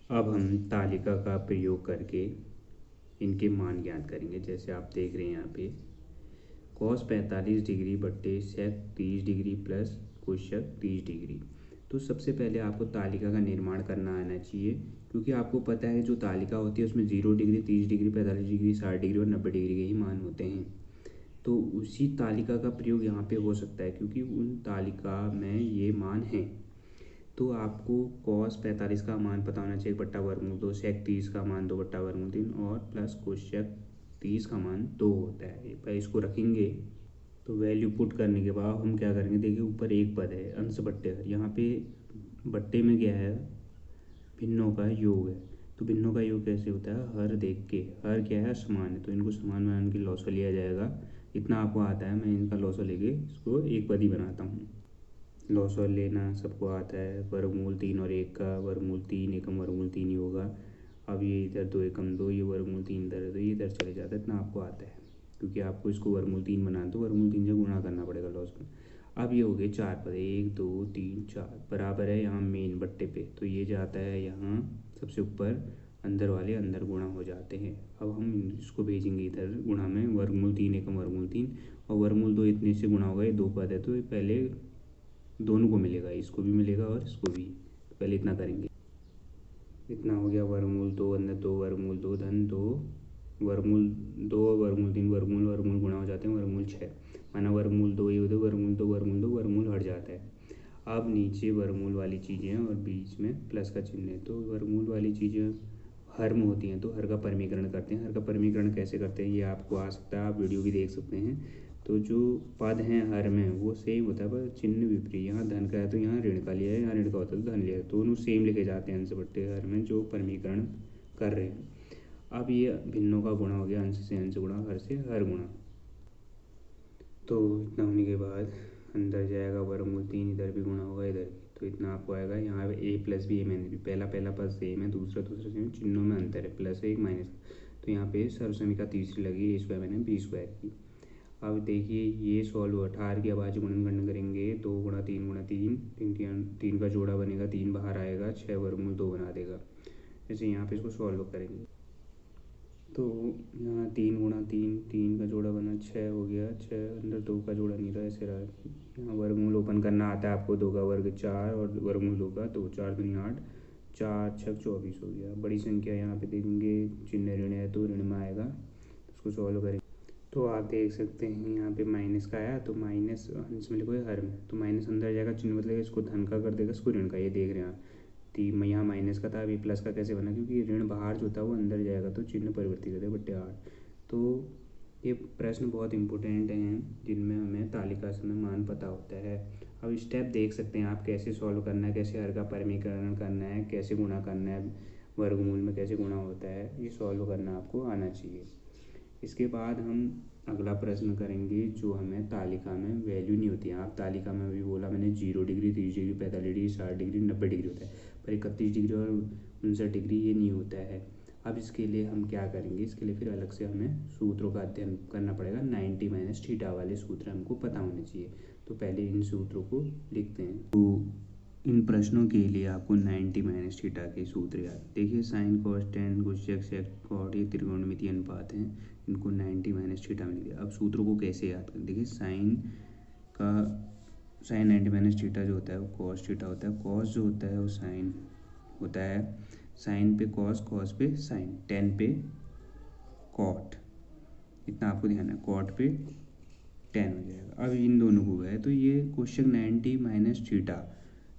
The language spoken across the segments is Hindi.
अब हम तालिका का प्रयोग करके इनके मान ज्ञात करेंगे। जैसे आप देख रहे हैं यहाँ पे कॉस 45 डिग्री बट्टे सेक 30 डिग्री प्लस कोशक 30 डिग्री। तो सबसे पहले आपको तालिका का निर्माण करना आना चाहिए, क्योंकि आपको पता है जो तालिका होती है उसमें 0 डिग्री 30 डिग्री 45 डिग्री 60 डिग्री और 90 डिग्री के ही मान होते हैं। तो उसी तालिका का प्रयोग यहाँ पे हो सकता है, क्योंकि उन तालिका में ये मान हैं। तो आपको कॉस 45 का मान पता होना चाहिए बट्टा वर्गमूल 2, सेक 30 का मान 2 बट्टा वर्गमूल 3 और प्लस कोशक 30 का मान 2 होता है। पर इसको रखेंगे तो वैल्यू पुट करने के बाद हम क्या करेंगे, देखिए ऊपर एक पद है अंश बट्टे हर। यहाँ पे बट्टे में क्या है, भिन्नों का योग है। तो भिन्नों का योग कैसे होता है, हर देख के, हर क्या है समान है, तो इनको समान मान के लॉसो लिया जाएगा। इतना आपको आता है, मैं इनका लॉसो लेके इसको एक पद ही बनाता हूँ। लॉसो लेना सबको आता है, वर्गमूल 3 और 1 का वर्गमूल 3 एकम वर्गमूल 3 ही होगा। अब ये इधर 2 एकम 2, ये वर्गमूल 3 इधर है तो ये इधर चले जाता है। इतना आपको आता है, क्योंकि आपको इसको वर्गमूल 3 बनाना तो वर्गमूल 3 से गुणा करना पड़ेगा लॉस में। अब ये हो गए 4 पद, 1 2 3 4 बराबर है यहाँ मेन बट्टे पे, तो ये जाता है यहाँ सबसे ऊपर, अंदर वाले अंदर गुणा हो जाते हैं। अब हम इसको भेजेंगे इधर गुणा में, वर्गमूल 3 एकम वर्गमूल 3 और वर्गमूल 2 इतने से गुणा होगा। ये 2 पद है तो ये पहले दोनों को मिलेगा, इसको भी मिलेगा और इसको भी। तो पहले इतना करेंगे, इतना हो गया वर्गमूल 2 अंदर 2 वर्गमूल 2 धन 2 वर्गमूल 2 वर्गमूल 3 वर्गमूल वर्गमूल गुणा हो जाते हैं वर्गमूल 6, माना वर्गमूल 2 ये होते वर्गमूल 2 वर्गमूल 2 वर्गमूल हट जाता है। अब नीचे वर्गमूल वाली चीज़ें और बीच में प्लस का चिन्ह है, तो वर्गमूल वाली चीज़ें हर में होती हैं तो हर का परमीकरण करते हैं। हर का परमीकरण कैसे करते हैं ये आपको आ सकता है, आप वीडियो भी देख सकते हैं। तो जो पद हैं हर में वो सेम होता है, पर चिन्ह विपरीत, यहाँ धन का है तो यहाँ ऋण का लिया है, यहाँ ऋण का होता है तो धन लिया है, दोनों सेम लिखे जाते हैं अंश बट्टे हर में जो परमीकरण कर रहे हैं। अब ये भिन्नों का गुणा हो गया, अंश से अंश गुणा, हर से हर गुणा। तो इतना होने के बाद अंदर जाएगा वर्गमूल 3, इधर भी गुणा होगा इधर भी, तो इतना आपको आएगा। यहाँ ए प्लस बी ए माइनस बी, पहला पहला पद सेम है, दूसरा दूसरा सेम, चिन्हों में अंतर है, प्लस एक माइनस। तो यहाँ पे सर्वसमीका तीसरी लगी ए स्क्वायर मैंने बी स्क्वायर की। अब देखिए ये सॉल्व 18 की अभाज्य गुणनखंड करेंगे, 2 गुणा 3 गुणा 3, 3 का जोड़ा बनेगा, 3 बाहर आएगा, 6 वर्गमूल 2 बना देगा। जैसे यहाँ पे इसको सॉल्व करेंगे तो यहाँ 3 गुणा 3, 3 का जोड़ा बना 6 हो गया, 6 अंदर 2 का जोड़ा नहीं रहा, ऐसे रहा। यहाँ वर्गमूल ओपन करना आता है आपको, 2 का वर्ग 4 और वर्गमूल 2 का 2, 4 दूनी 8, 4 6 24 हो गया। बड़ी संख्या यहाँ पे देखेंगे, चिन्ह ऋण है तो ऋण में आएगा, उसको सॉल्व करेंगे। तो आप देख सकते हैं यहाँ पे माइनस का आया, तो माइनस अंश में लिखोगे हर में, तो माइनस अंदर जाएगा, चिन्ह मतलब इसको धन का कर देगा, इसको ऋण का, ये देख रहे हैं आप। यहाँ माइनस का था, अभी प्लस का कैसे बना, क्योंकि ऋण बाहर जो था वो अंदर जाएगा तो चिन्ह परिवर्तित होता है बट्टे 8। तो ये प्रश्न बहुत इंपॉर्टेंट हैं जिनमें हमें तालिका समय मान पता होता है। अब स्टेप देख सकते हैं आप कैसे सॉल्व करना है, कैसे हर का परमीकरण करना है, कैसे गुणा करना है, वर्गमूल में कैसे गुणा होता है, ये सॉल्व करना आपको आना चाहिए। इसके बाद हम अगला प्रश्न करेंगे जो हमें तालिका में वैल्यू नहीं होती है। आप तालिका में भी बोला मैंने 0 degree 30 degree 45 degree 60 degree 90 degree होता है, पर 31 डिग्री और 59 डिग्री ये नहीं होता है। अब इसके लिए हम क्या करेंगे, इसके लिए फिर अलग से हमें सूत्रों का अध्ययन करना पड़ेगा। 90 माइनस थीटा वाले सूत्र हमको पता होने चाहिए, तो पहले इन सूत्रों को लिखते हैं। तो इन प्रश्नों के लिए आपको 90 माइनस थीटा के सूत्र याद, देखिए sine cos tan cosec sec cot ये त्रिकोणमितीय अनुपात हैं, इनको 90 माइनस थीटा में लिखिए। अब सूत्रों को कैसे याद करें, देखिए साइन 90 माइनस थीटा जो होता है वो कॉस थीटा होता है, कॉस जो होता है वो साइन होता है, साइन पे कॉस, कॉस पे साइन, टेन पे कॉट, इतना आपको ध्यान है, कॉट पे टेन हो जाएगा। अब इन दोनों को गए तो ये कोशक 90 माइनस थीटा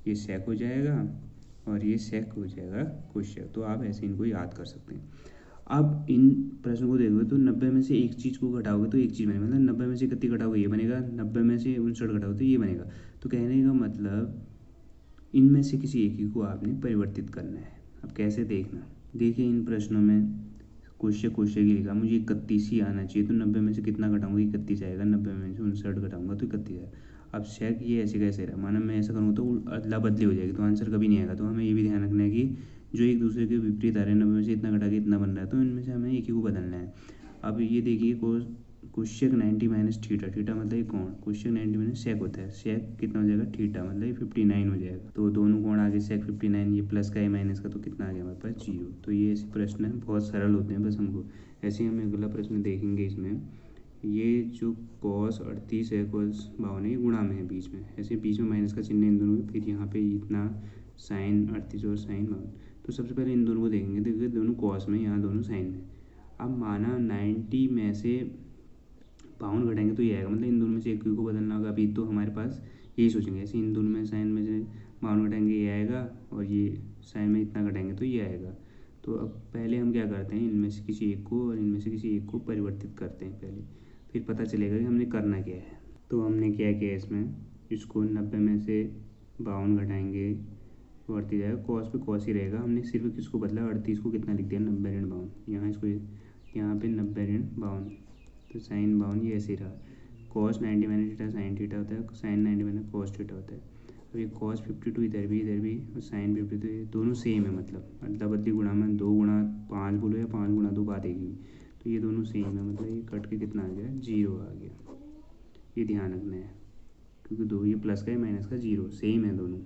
ये सेक हो जाएगा और ये सेक हो जाएगा कोशक, तो आप ऐसे इनको याद कर सकते हैं। अब इन प्रश्नों को देखोगे तो 90 में से एक चीज़ को घटाओगे तो एक चीज़ बनेगा, मतलब 90 में से कितनी घटाओगे ये बनेगा, 90 में से 59 घटाओगे तो ये बनेगा। तो कहने का मतलब इनमें से किसी एक ही को आपने परिवर्तित करना है। अब कैसे देखना, देखिए इन प्रश्नों में कोशक कोशक ही लिखा, मुझे 31 ही आना चाहिए, तो 90 में से कितना घटाऊंगा 31 आएगा, 90 में से 59 घटाऊंगा तो 31 आएगा। अब सेक ये ऐसे कैसे रहा, माना मैं ऐसा करूँगा तो अदला बदली हो जाएगी, तो आंसर कभी नहीं आएगा। तो हमें ये भी ध्यान रखना है कि जो एक दूसरे के विपरीत आ रहे हैं, 90 में से इतना घटा के इतना बन रहा है, तो इनमें से हमें एक ही को बदलना है। अब ये देखिए कोशक 90 माइनस थीटा, थीटा मतलब ये कोण, कोशक 90 माइनस सेक होता है, सेक कितना हो जाएगा थीटा, मतलब ये 59 हो जाएगा। तो दोनों कोण आगे सेक 59, ये प्लस का है माइनस का, तो कितना आ गया हमारे का 0। तो ये ऐसे प्रश्न है, बहुत सरल होते हैं बस हमको। ऐसे ही हम अगला प्रश्न देखेंगे। इसमें ये जो cos 38 है cos 52 है, ये गुणा में है बीच में, ऐसे बीच में माइनस का चिन्ह इन दोनों में, फिर यहाँ पे इतना sin 38 और sin 52। तो सबसे पहले इन दोनों को देखेंगे। देखिए दोनों cos में, यहाँ दोनों sin में। अब माना 90 में से 52 घटाएंगे तो ये आएगा, मतलब इन दोनों में से एक को बदलना होगा। अभी तो हमारे पास यही सोचेंगे, ऐसे इन दोनों में साइन में से 52 घटाएंगे ये आएगा, और ये साइन में इतना घटाएंगे तो ये आएगा। तो अब पहले हम क्या करते हैं, इनमें से किसी एक को और इनमें से किसी एक को परिवर्तित करते हैं पहले, फिर पता चलेगा कि हमने करना क्या है। तो हमने क्या किया इसमें, इसको 90 में से 52 घटाएंगे तो 38 जाएगा, कॉस पे कॉस ही रहेगा। हमने सिर्फ किसको बदला, 38 को कितना लिख दिया, 90 ऋण 52। यहाँ इसको यहाँ पे 90 ऋण 52, तो साइन 52 ये ऐसे ही रहा। Cos 90 minus theta sine theta होता है, साइन 90 माइनस कॉस थीटा होता है। अब ये कॉस 52 इधर भी और साइन 52 दोनों सेम है, मतलब अदला बदली गुणा में 2 गुणा 5 बोलो या 5 गुणा 2 बात एक ही। तो ये दोनों सेम है, मतलब ये कट के कितना आ गया, 0 आ गया। ये ध्यान रखना है, क्योंकि दो ये प्लस का है माइनस का 0 सेम है दोनों।